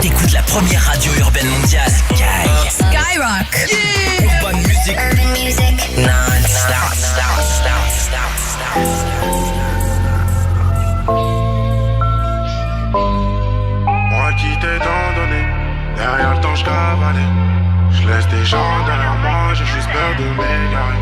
T'écoutes la première radio urbaine mondiale. Skyrock. Yeah. Urban Music. Non-stop. Moi qui t'ai tant donné, derrière le temps je cavalais. Je laisse des gens derrière moi, j'ai juste peur de m'égarer.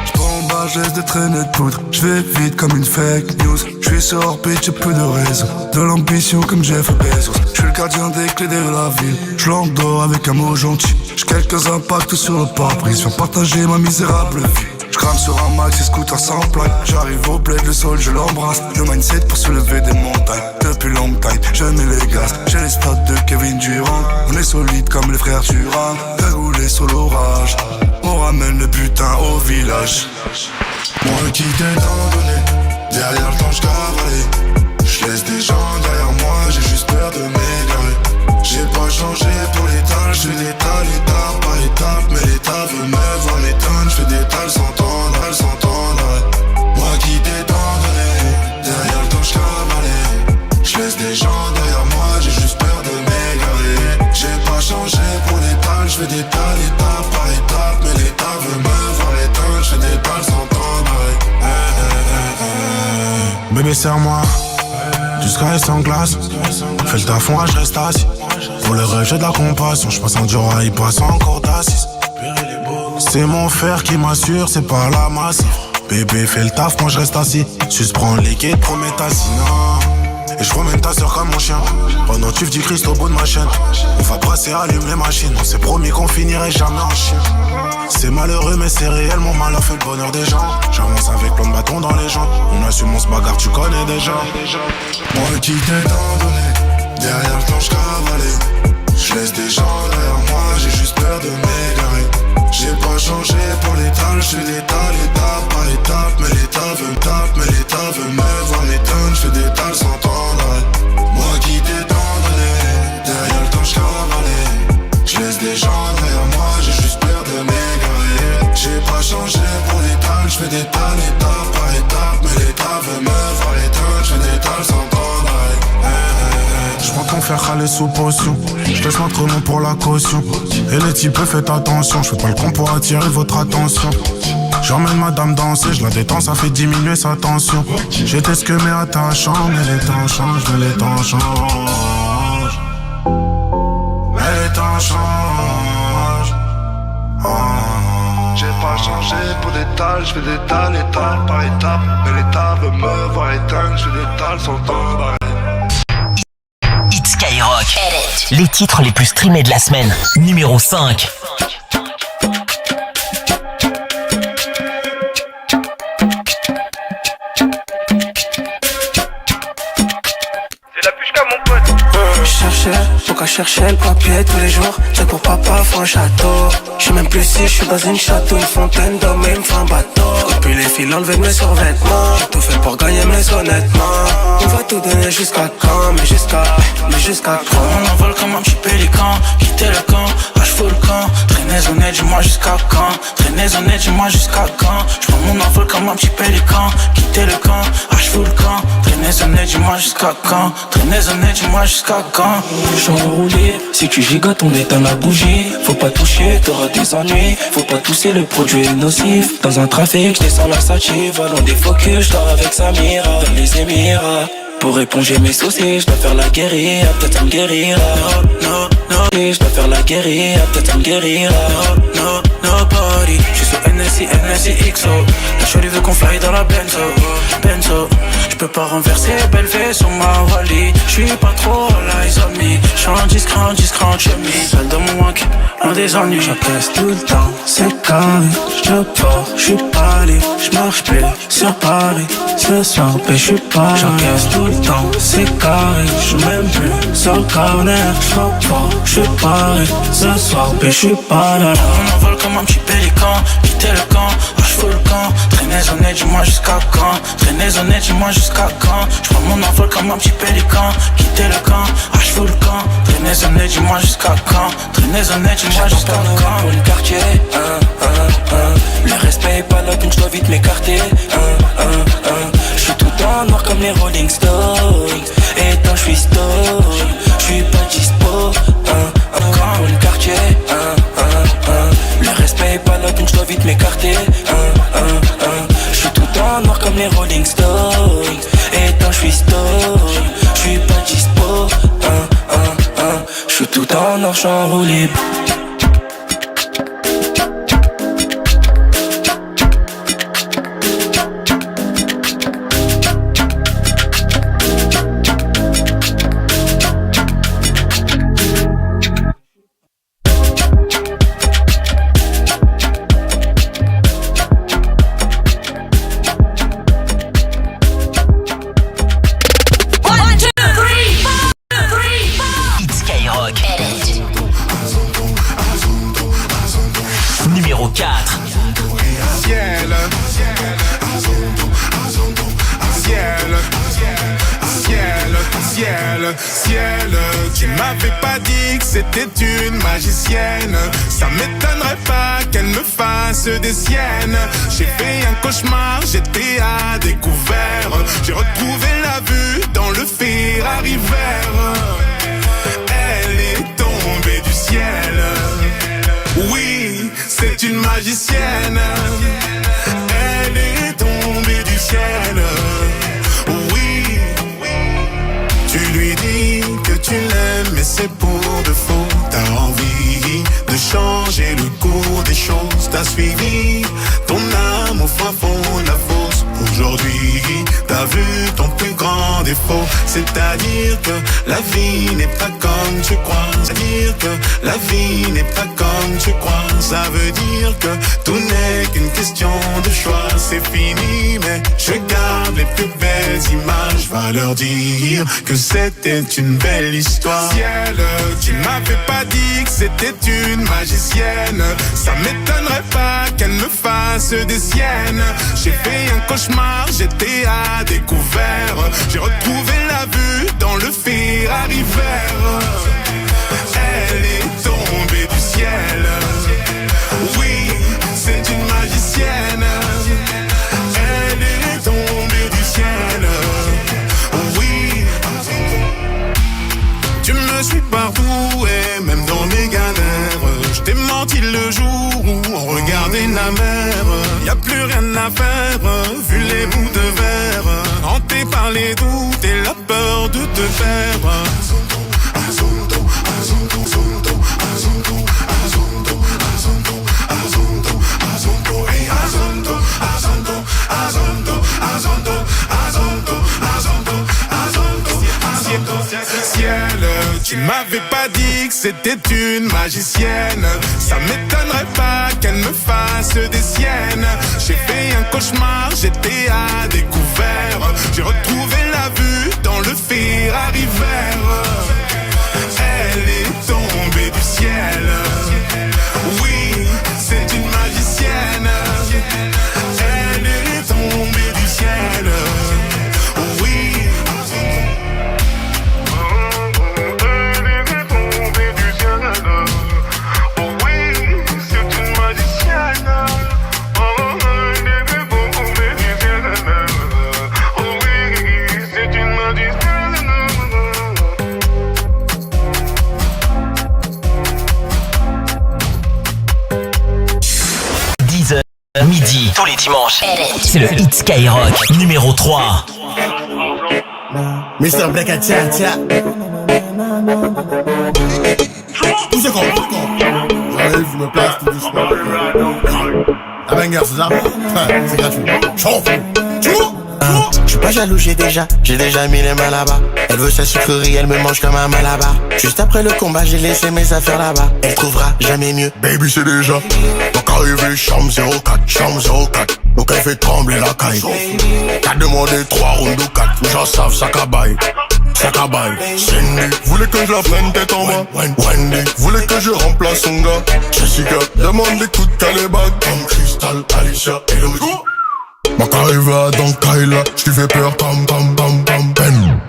J'bombe, je laisse des traînées de poudre. J'vais vite comme une fake news. J'suis sur orbite, j'ai peu de réseau. De l'ambition comme Jeff Bezos. J'suis le gardien des clés de la ville. J'l'endors avec un mot gentil. J'ai quelques impacts sur le pare-brise. Viens partager ma misérable vie. J'crame sur un max et scooter sans plaque. J'arrive au bled, le sol je l'embrasse. Le mindset pour soulever des montagnes. Depuis long time, je mets les gaz. J'ai les stats de Kevin Durant. On est solide comme les frères Durant. Cagoulé sur l'orage. On ramène le butin au village. Moi qui t'ai tant donné, derrière le temps je cavalais. Je laisse des gens derrière moi, j'ai juste peur de m'égarer. J'ai pas changé pour l'étal, je fais des tales étape par étape. Mais l'état veut me voir m'étonne, je fais des tales sans tendre, Moi qui t'ai tant donné, derrière le temps je cavalais. Je laisse des gens derrière moi, j'ai juste peur de m'égarer. J'ai pas changé pour l'étal, je fais des tales étape par étape. Mais l'état veut me voir m'étonne, je fais des tales sans tendre. Bébé serre-moi, jusqu'à rester en glace. Fais le taf, moi je reste assis. Pour le rêve j'ai de la compassion. J'passe en dur, il passe encore d'assise. C'est mon fer qui m'assure, c'est pas la masse. Bébé fais le taf, moi je reste assis. Juste prends le liquide, promets ta non. Et je promène ta soeur comme mon chien. Pendant que tu dis Christ au bout de ma chaîne. On va brasser, allume les machines. On s'est promis qu'on finirait jamais en chien. C'est malheureux mais c'est réel, mon malheur fait le bonheur des gens. J'avance avec plein de bâtons dans les jambes. On assume, on se bagarre, tu connais déjà. Moi qui t'ai tant donné, derrière le temps je cavalais. Je laisse des gens derrière moi, j'ai juste peur de m'égarer. J'ai pas changé pour l'étal, je fais des tales étape par étape. Mais l'état veut me voir m'étonne, je fais des tales sans tendre. Moi qui t'ai tant donné, derrière le temps je cavalais. Je laisse des gens derrière moi, j'ai juste peur de m'égarer. J'ai pas changé pour l'étal, je fais des tales étape par étape. Mais l'état veut me voir étonne, je fais des tales sans tendre. J'prends ton fer râler sous potion. J'laisse notre nom pour la caution. Et les types faites attention. J'fais pas le con pour attirer votre attention. J'emmène madame danser, j'la détends, ça fait diminuer sa tension. J'étais ce que mais attachant. Mais les temps changent, mais les temps changent. Mais les temps changent. J'ai pas changé pour des tales, je fais des tales étape par étape. Mais l'état veut me voir éteindre, je fais des tales sans tendre. Skyrock. Les titres les plus streamés de la semaine. Numéro 5. Pourquoi chercher le papier tous les jours? C'est pour papa, faut un château. J'sais même plus si j'suis dans une château, une fontaine d'hommes et me font un bateau. Depuis les fils enlevés de mes survêtements. J'ai tout fait pour gagner mais honnêtement. On va tout donner jusqu'à quand? Mais jusqu'à quand? On envole comme un petit pélican. Quitter le camp, fous le camp. Traînez honnête, dis-moi jusqu'à quand? Traînez honnête, dis-moi jusqu'à quand? J'prends mon envol comme un petit pélican. Quitter le camp, fous le camp. Traînez honnête, dis-moi jusqu'à quand? Traînez honnête, dis-moi jusqu'à quand? J'suis enroulé, si tu gigotes on éteint la bougie. Faut pas toucher, t'auras des ennuis. Faut pas tousser, le produit est nocif. Dans un trafic, j'descends la sative. Volant des focus, j'dors avec Samira. Dans les Émirats, pour éponger mes soucis, j'dois faire la guérilla. Peut-être ça me guérira. No, je dois faire la guérilla. Peut-être ça me guérira. No, nobody. J'suis sur NSI, XO. La chérie veut qu'on fly dans la Benzo. J'peux pas renverser, belle fée sur ma Wally. J'suis pas trop à l'eyes on me. J'suis discret en chemise. Seul dans mon wank, loin des ennuis. J'encaisse tout le temps, c'est carré. J'pars, j'suis pas libre. J'marche plus sur Paris. Ce soir, j'suis pas. J'encaisse tout le temps, c'est carré. J'suis même plus sur le corner. J'pars, j'suis paré. Ce soir, j'suis pas là. On envole comme un petit pélican. Quitter le camp, fous le camp. Traînez honnête, dis-moi jusqu'à quand? Traînez honnête, dis-moi jusqu'à quand? J'prends mon envol comme un petit pélican. Quitter le camp, fous le camp. Traînez honnête, dis-moi jusqu'à quand? Traînez honnête, dis-moi jusqu'à quand? Pour le quartier, le respect est pas là donc j'dois vite m'écarter. J'suis tout en noir comme les Rolling Stones. Et tant j'suis stone, j'suis pas tout en or, j'suis en roue libre. Numéro 4. Ciel, tu m'avais pas dit que c'était une magicienne. Ça m'étonnerait pas qu'elle me fasse des siennes. J'ai fait un cauchemar, j'étais à découvert. J'ai retrouvé la vue dans le Ferrari vert. Elle est tombée du ciel. Oui, c'est une magicienne. Elle est tombée du ciel. Oui, tu lui dis que tu l'aimes, mais c'est pour de faux. T'as envie de changer le cours des choses. T'as suivi ton âme au fin fond de la fosse. Aujourd'hui, t'as vu ton plus grand défaut. C'est-à-dire que la vie n'est pas comme tu crois. C'est-à-dire que la vie n'est pas comme tu crois. Ça veut dire que tout n'est qu'une question de choix. C'est fini, mais je garde les plus belles images. Va leur dire que c'était une belle histoire. Ciel, tu m'avais pas dit que c'était une magicienne. Ça m'étonnerait pas qu'elle me fasse des siennes. J'ai fait un cauchemar, j'étais à découvert. J'ai retrouvé la vue dans le Ferrari vert. Elle est tombée du ciel. Oui, c'est une magicienne. Elle est tombée du ciel. Oui, tu me suis partout et même dans mes galères. Je t'ai menti le jour où on regardait la mer. Y'a plus rien à faire, vu les bouts de verre. Hanté par les doutes et la peur de te perdre. Ciel, tu m'avais pas dit que c'était une magicienne. Ça m'étonnerait pas qu'elle me fasse des siennes. J'ai fait un cauchemar, j'étais à découvert. J'ai retrouvé la vue dans le Ferrari vert. Elle est tombée du ciel. Oui, c'est une magicienne. Elle est tombée du ciel. Oui. Midi, tous les dimanches. C'est le Hit Skyrock, numéro 3. Mr. Black at Tia. Où c'est qu'on? J'arrive, je me place tout doucement. La banger, c'est ça? C'est gratuit. Chauffe! J'suis pas jaloux, j'ai déjà mis les mains là-bas. Elle veut sa sucrerie, elle me mange comme un malabar. Juste après le combat, j'ai laissé mes affaires là-bas. Elle trouvera jamais mieux. Baby, c'est déjà. Donc arrivé, chambre 04. Donc elle fait trembler la caille. T'as demandé 3 rounds ou 4. J'en savent, ça cabaye. Cindy, voulait que je la prenne tête en bas. Wendy, voulait que je remplace son gars. Jessica, demande des coups de calébag. Comme Crystal, Alicia, Elodie. Ma carrière dans Kyla, j't'y fais peur comme Ben.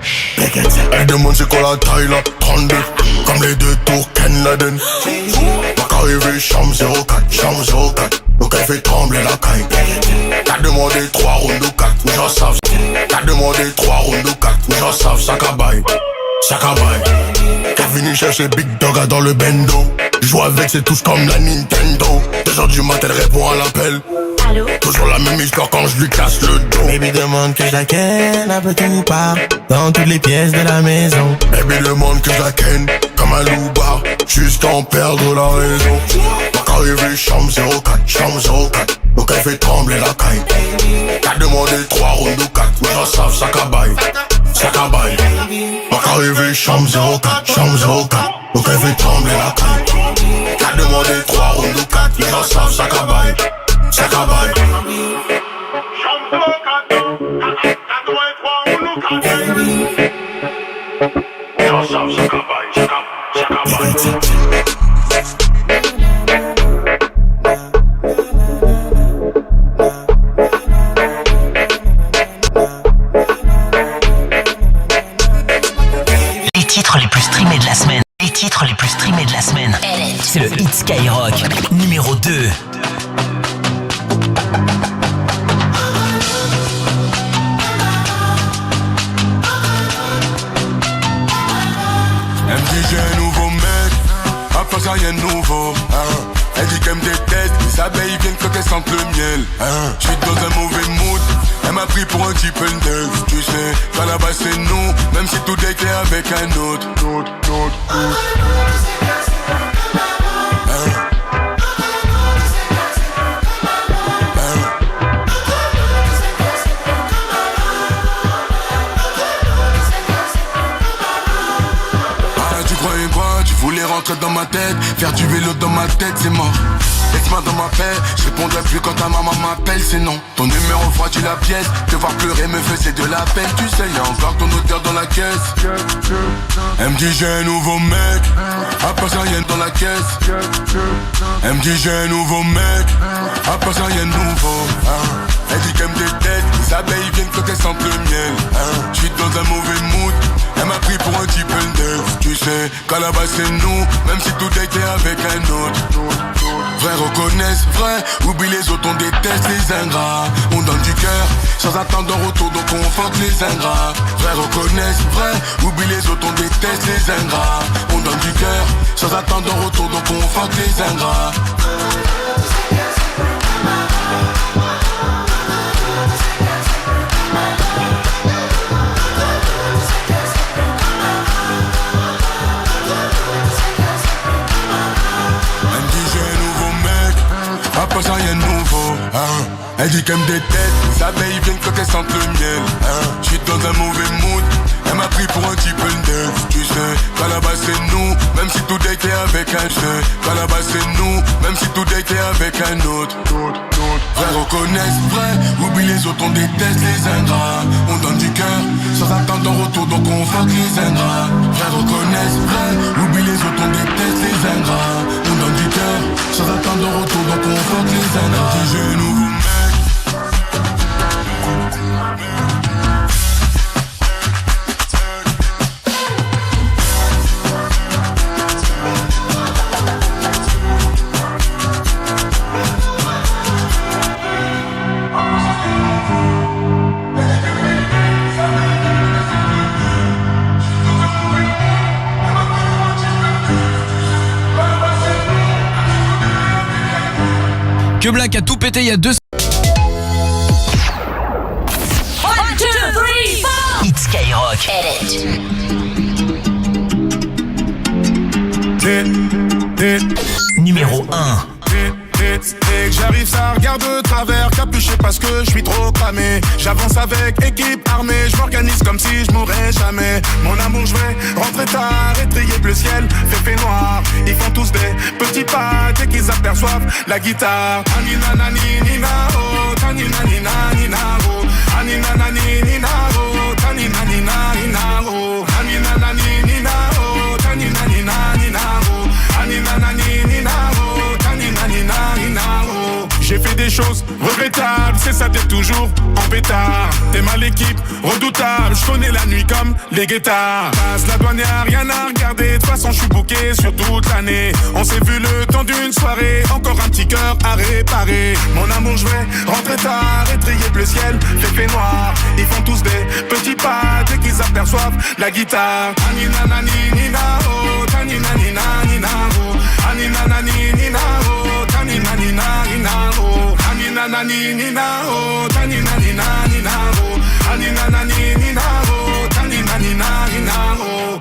Elle demande c'est quoi la taille là, 32, comme les 2 tours Ken Laden. Ma carrière chambre 04, donc elle fait trembler la caille. T'as demandé 3 rounds ou 4, mais j'en savent. T'as demandé 3 rounds ou 4, mais j'en savent, ça cabaye. T'as venu chercher Big Dog dans le bendo. Joue avec, c'est tous comme la Nintendo. 2h du matin, elle répond à l'appel. Allô? Toujours la même histoire quand je lui casse le dos. Baby demande que je la ken un peu tout part, dans toutes les pièces de la maison. Baby demande que je la ken comme un loup-bar, juste en perdre la raison. Donc arrivé chambre 04, chambre 04, donc elle fait trembler la caille. T'as demandé 3 rounds ou 4, mais j'en savent, ça cabaye, ça cabaye. Donc arrivé chambre 04, chambre 04, donc elle fait trembler la caille. T'as demandé 3 rounds ou 4, mais j'en savent, ça cabaye, ça cabaye. Les titres les plus streamés de la semaine. Les titres les plus streamés de la semaine. C'est le Hit Skyrock numéro 2. Elle me dit j'ai un nouveau mec, après ça y'a un nouveau Elle dit qu'elle me déteste, les abeilles viennent quand elles sentent le miel Je suis dans un mauvais mood, elle m'a pris pour un type neuf. Tu sais, qu'à la base c'est nous, même si tout est clair avec un autre. Voulais rentrer dans ma tête, faire du vélo dans ma tête, c'est mort. Laisse-moi dans ma paix, je répondrai plus quand ta maman m'appelle, c'est non. Ton numéro froidit la pièce, te voir pleurer me faisait de la peine. Tu sais, y'a encore ton odeur dans la caisse. Elle me dit j'ai un nouveau mec, après ça y'a dans la caisse. Elle me dit j'ai un nouveau mec, après ça y'a nouveau. Elle dit qu'elle me déteste, les abeilles viennent quand elles sentent le miel. Je suis dans un mauvais mood, elle m'a pris pour un type neuf. Tu sais, qu'à la base c'est nous, même si tout est clair avec un autre. Vrai reconnaissent, vrai, oublie les autres, on déteste les ingrats. On donne du cœur, sans attendre en retour, donc on fuck les ingrats. Vrai reconnaissent, vrai, oublie les autres, on déteste les ingrats. On donne du cœur, sans attendre en retour, donc on fuck les ingrats. Après ça y'a nouveau, Elle dit qu'elle me déteste, les abeilles viennent quand elles sentent le miel. Je suis dans un mauvais mood, elle m'a pris pour un type neuf. Tu sais, qu'à la base c'est nous, même si tout est clair avec un jeu. Qu'à la base c'est nous, même si tout est clair avec un autre. Vrai reconnaissent, vrai, oublie les autres, on déteste les ingrats. On donne du cœur, sans attendre en retour, donc on fuck les ingrats. Vrai reconnaissent, vrai, oublie les autres, on déteste les ingrats. On donne du cœur, sans attendre en retour, donc on fuck les ingrats. J'ai un nouveau mec. Que Black a tout pété il y a 2 Hit Skyrock. Numéro 1. Dès que j'arrive ça regarde de travers, capuché parce que je suis trop cramé. J'avance avec équipe armée, je m'organise comme si je mourrais jamais. Mon amour je vais rentrer tard, étrier bleu ciel, fait noir. Ils font tous des petits pas dès qu'ils aperçoivent la guitare. Anina nani nina oh, tanina nina nina oh, anina nani nina oh, tanina nina nina oh, anina nani nina oh, tanina nina nina oh, anina nani nina oh, tanina nina nina oh. J'ai fait des choses regrettables, c'est ça t'es toujours en pétard. T'es mal équipe, redoutable, je connais la nuit comme les guettards. Passe la douane, y'a rien à regarder, de toute façon je suis booké sur toute l'année. On s'est vu le temps d'une soirée, encore un petit cœur à réparer. Mon amour je vais rentrer tard, étrier bleu ciel, fait noir. Ils font tous des petits pas dès qu'ils aperçoivent la guitare. Anina nani nina oh, tanina nina nina oh, anina nani nina oh, tanina nina nina oh, anina nani oh, tani na ni na ni na oh, ani na na ni ni na oh, tani na ni na ni na oh.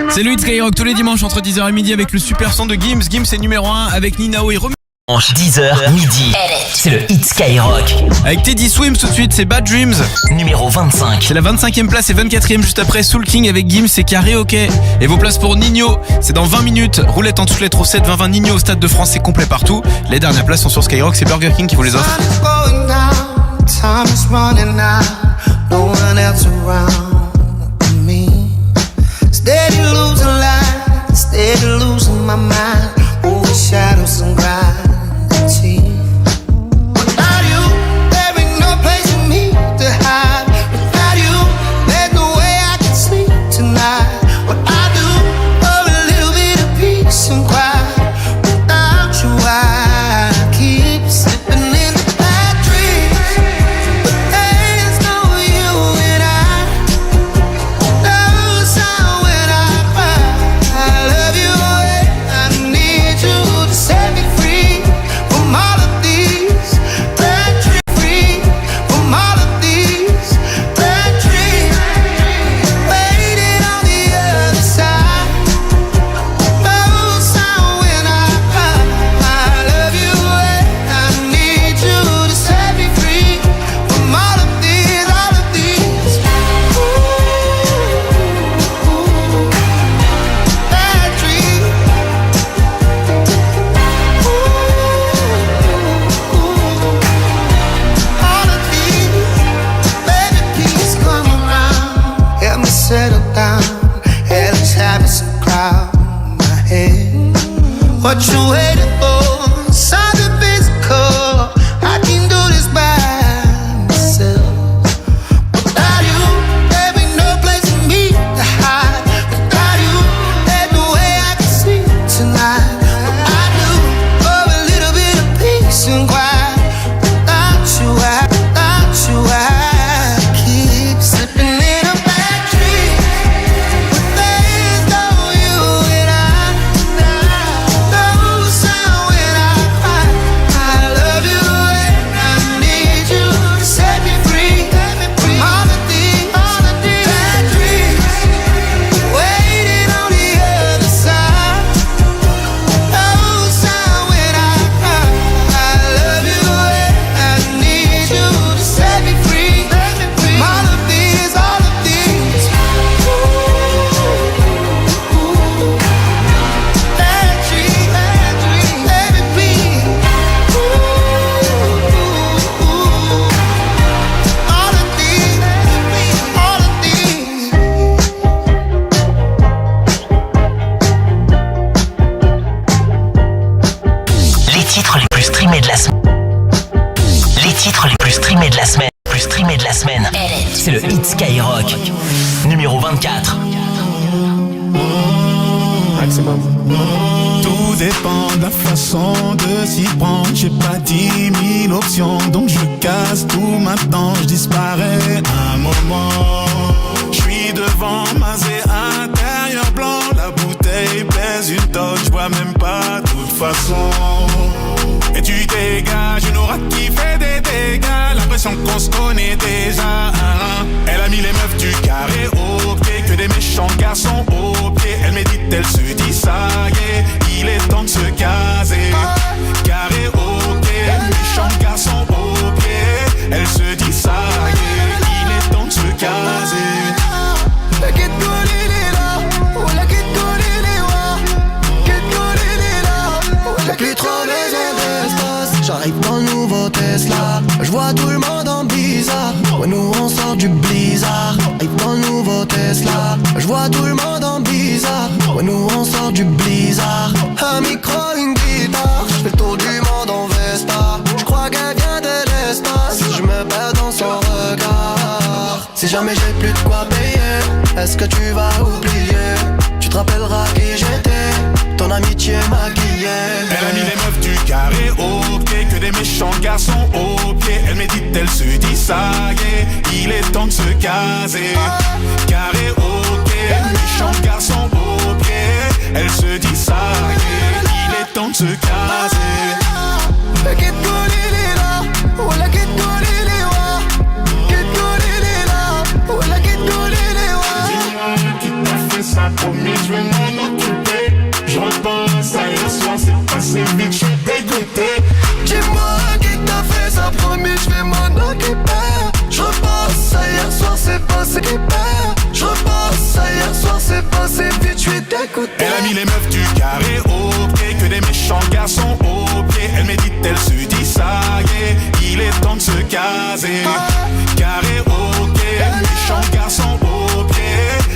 C'est le Hit Skyrock tous les dimanches entre 10h et midi avec le super son de Gims. Gims est numéro 1 avec Ninao et Romy. 10h midi, c'est le Hit Skyrock. Avec Teddy Swims tout de suite, c'est Bad Dreams. Numéro 25. C'est la 25e place et 24e juste après Soul King avec Gims et Karaoke. Et vos places pour Nino, c'est dans 20 minutes. Roulette en touche lettre au 7 20 Nino au Stade de France, c'est complet partout. Les dernières places sont sur Skyrock, c'est Burger King qui vous les offre. Time is running out, no one else around me. Steady losing light, steady losing my mind. Over shadows and gravity. Without you, there ain't no place for me to hide. Without you, there's no way I can sleep tonight. What I do for a little bit of peace and quiet. Without you, I keep slipping in the bad dreams. But there's no you and I. No sound when I cry. I love you, I need you to set me free from all of these bad dreams. Free from all of these bad dreams. Waiting on the other side. No sound when I cry. I love you, I need you to set me free from all of these bad dreams. All of these, baby, please come around. Help me settle down. Hell is having some cloud in my head. What you waiting for? Something physical. I can do this by myself. Without you, there ain't no place for me to hide. Without you, there's no way I can sleep tonight. What I do for a little bit of peace and quiet. Without you, I keep slipping in a bad dream. But there's no you and I. No sound when I cry. I love you and I need you to set me free from all of these bad dreams. Waiting on the other side. No sound when I cry. I love you and I need you to set me free from all of these bad dreams. Baby, please. All of these. Les titres les plus streamés de la semaine. Les titres les plus streamés de la semaine. C'est le Hit Skyrock. Numéro 24. Tout dépend de la façon de s'y prendre. J'ai pas 10 000 options, donc je casse tout maintenant, je disparais. Un moment, je suis devant, masé intérieur blanc. La bouteille pèse une tonne, je vois même pas tout garçon. Et tu dégages une aura qui fait des dégâts. L'impression qu'on se connaît déjà. Elle a mis les meufs du carré au pied, que des méchants garçons au pied. Elle médite, elle se dit ça y est, il est temps de se caser. Carré au pied, méchants garçons au pied. Elle se dit ça y est, il est temps de se caser. J'ai plus trop besoin d'espace. J'arrive dans le nouveau Tesla. Je vois tout le monde en bizarre. Ouais, nous on sort du blizzard. J'arrive dans le nouveau Tesla. Je vois tout le monde en bizarre. Ouais, nous on sort du blizzard. Un micro, une guitare. Je fais le tour du monde en Vespa. Je crois qu'elle vient de l'espace. Je me perds dans son regard. Si jamais j'ai plus de quoi payer, est-ce que tu vas oublier? Tu te rappelleras qui j'étais, ton amitié maquillée. Elle a mis les meufs du carré au pied, que des méchants garçons au pied. Elle médite, elle se dit ça y est, il est temps de se caser. Carré au pied, méchants garçons au pied. Elle se dit ça y est, il est temps de se caser. Ça promis, je vais m'en occuper. Je repense à hier soir, c'est passé vite, je suis dégoûté. Dis-moi qui t'a fait ça, promis, je vais m'en occuper. Je repense à hier soir, c'est passé hyper. Je repense à hier soir, c'est passé vite, je suis dégoûté. Elle a mis les meufs du carré au pied, que des méchants garçons au pied. Elle médite, elle se dit ça y est, il est temps de se caser. Carré au pied, méchants garçons au pied.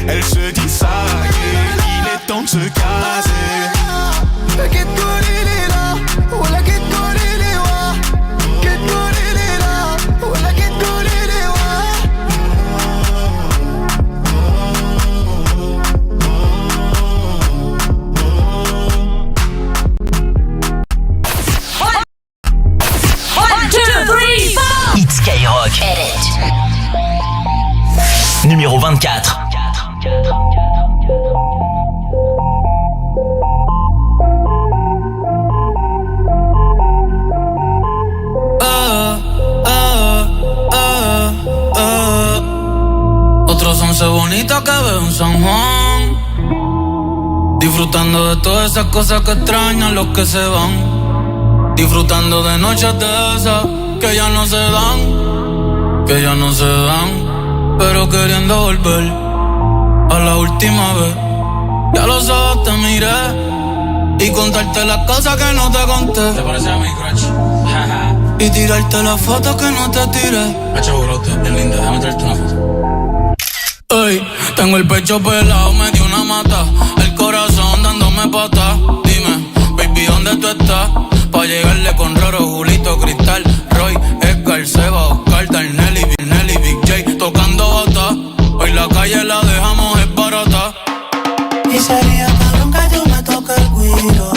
Elle se dit ça y est, il est temps de se caser. Hit Skyrock. Numéro 24. Otros 11 bonitas que veo en San Juan, disfrutando de todas esas cosas que extrañan los que se van, disfrutando de noches de esas que ya no se dan, que ya no se dan, pero queriendo volver a la última vez. Ya los ojos te miré y contarte las cosas que no te conté. ¿Te parece a mi crush? Y tirarte las fotos que no te tiré. Hacha brote, bien linda, déjame traerte una foto. Ey, tengo el pecho pelado, me dio una mata, el corazón dándome pata. Dime, baby, ¿dónde tú estás? Pa' llegarle con Roro, Julito, Cristal, Roy, Edgar, Seba, Oscar, Darnelly, Nelly, Big J, tocando bata. Hoy la calle la dejamos es barata. Y sería cabrón que yo me toque el guiro.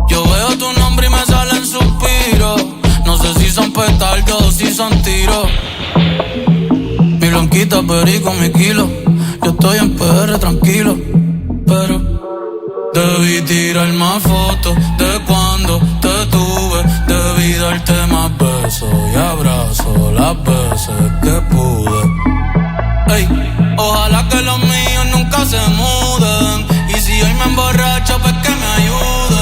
Yo veo tu nombre y me salen suspiros. No sé si son petardos o si son tiros. Mi blanquita, perico, mi kilo. Yo estoy en PR tranquilo, pero debí tirar más fotos de cuando te tuve. Debí darte más besos y abrazos las veces que pude. Ey, ojalá que los míos nunca se muden. Y si hoy me emborracho, pues que me ayuden.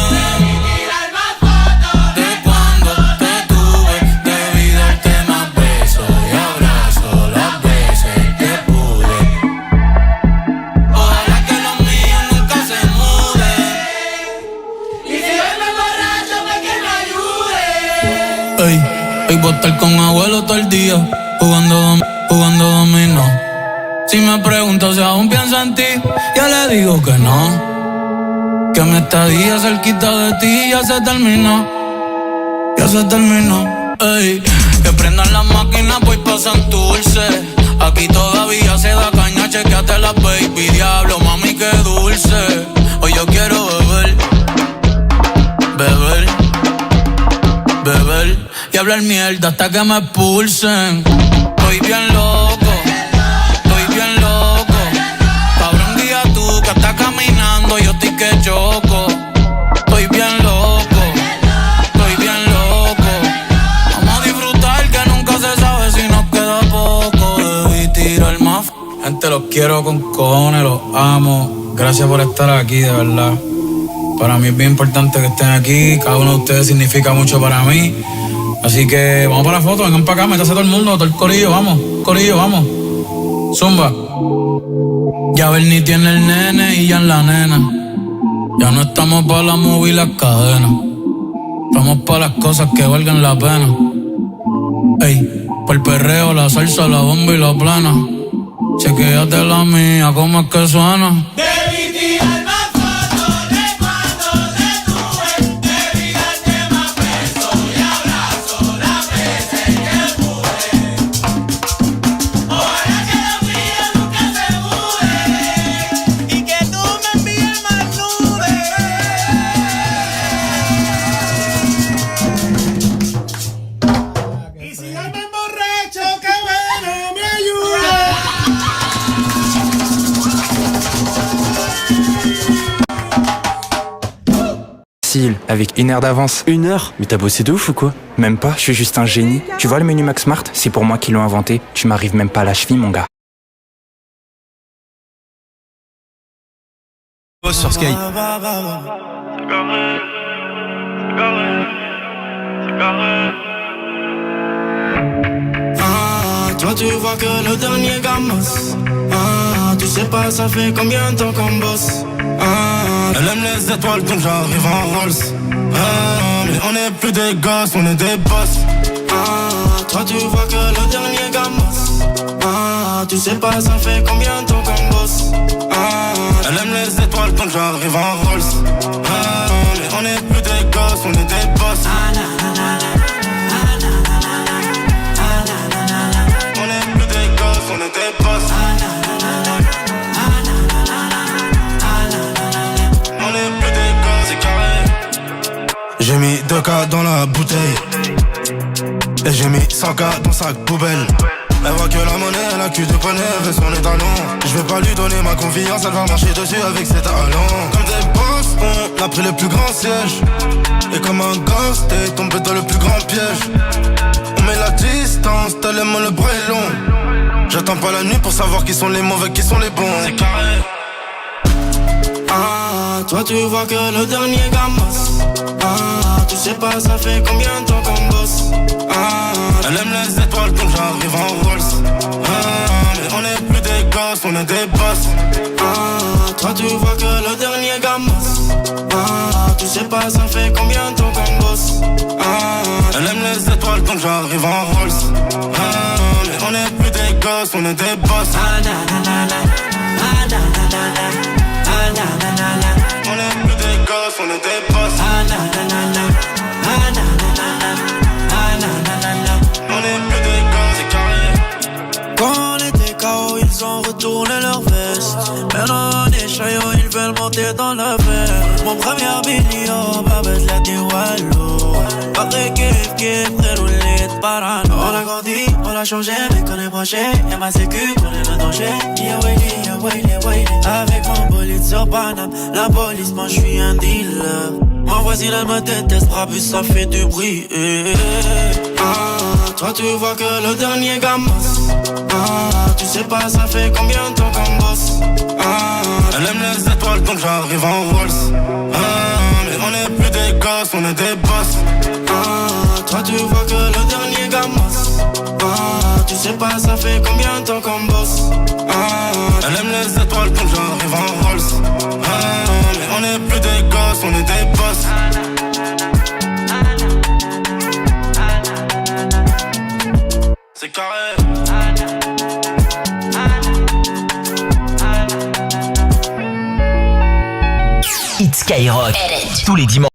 Ey, voy a estar con abuelo todo el día, jugando dominó. Si me pregunto si aún pienso en ti, ya le digo que no. Que mi estadía cerquita de ti ya se terminó. Ya se terminó. Ey, que prendan las máquinas, voy pa' Santurce. Aquí todavía se da caña, chequeate la baby. Diablo, mami, qué dulce. Hoy yo quiero beber, beber, beber y hablar mierda hasta que me expulsen. Estoy bien loco, estoy bien loco. Cabrón, guía tú que estás caminando, yo estoy que choco. Estoy bien loco, Gente, los quiero con cojones, los amo. Gracias por estar aquí, de verdad. Para mí es bien importante que estén aquí. Cada uno de ustedes significa mucho para mí. Así que vamos para la foto, vengan para acá, métase todo el mundo, todo el corillo, vamos. Corillo, vamos. Zumba. Ya Bernie tiene el nene y ya en la nena. Ya no estamos para la movie y las cadenas. Estamos para las cosas que valgan la pena. Ey, por el perreo, la salsa, la bomba y la plana. Chequéate la mía, ¿cómo es que suena? Avec 1 heure d'avance. 1 heure? Mais t'as bossé de ouf ou quoi? Même pas, je suis juste un génie. Tu vois le menu Max Smart? C'est pour moi qui l'ont inventé. Tu m'arrives même pas à la cheville, mon gars. Sur Sky. Ah, toi tu vois que le dernier gamas. Ah, tu sais pas ça fait combien de temps qu'on bosse. Ah, elle aime les étoiles donc j'arrive en Rolls. Ah, mais on est plus des gosses, on est des boss. Ah, toi tu vois que le dernier gamas. Ah, tu sais pas ça fait combien de temps qu'on bosse. Ah, elle aime les étoiles donc j'arrive en Rolls. Ah, mais on est plus des gosses, on est des boss. On est plus des gosses, on est des boss. J'ai mis 2K dans la bouteille et j'ai mis 100K dans sa poubelle. Elle voit que la monnaie, elle a cul de poney, elle veut son étalon. Je vais pas lui donner ma confiance, elle va marcher dessus avec ses talons. Comme des boss, on a pris le plus grand siège. Et comme un gosse, t'es tombé dans le plus grand piège. On met la distance, tellement le bras est long. J'attends pas la nuit pour savoir qui sont les mauvais, qui sont les bons. C'est carré. Ah, toi tu vois que le dernier gamas. Ah, tu sais pas ça fait combien de temps qu'on bosse. Ah, elle aime les étoiles donc j'arrive en Rolls. Ah, mais on est plus des gosses, on est des boss. Ah, toi tu vois que le dernier gamas. Ah, tu sais pas ça fait combien de temps qu'on bosse. Ah, elle aime les étoiles donc j'arrive en Rolls. Ah, mais on est plus des gosses, on est des boss. Ah, na, na, na, na. Ah, na, na, na, na. Ah, na, na, na, na. On est plus des gosses, on est des boss. Ah, na, na, na, na. Ah, na, na, na, na. Ah, na, na, na, na. On est plus des gosses, c'est carré. Quand on était KO, ils ont retourné leur veste. Maintenant on est chaillot, ils veulent monter dans le verre. Mon premier million, babette la Diwalo. Pas de kiff, frère, roulé de parano. On a grandi, on a changé, mais qu'on est branché. Y'a ma sécu, qu'on est le danger. Yeah, Willy. Avec mon bolide sur Paname, la police, moi j'suis un dealer. Ma voisine elle me déteste, brabus ça fait du bruit. Ah, toi tu vois que le dernier gamas. Ah, tu sais pas ça fait combien de temps qu'on bosse. Ah, elle aime les étoiles donc j'arrive en Rolls. Ah, mais on est plus des gosses, on est des boss. Ah, toi tu vois que le dernier gamas. Ah, tu sais pas ça fait combien de temps qu'on bosse. Ah, elle aime les étoiles donc j'arrive en Rolls. Ah, mais on est plus des gosses, on est des boss. C'est carré. Hit Skyrock, tous les dimanches.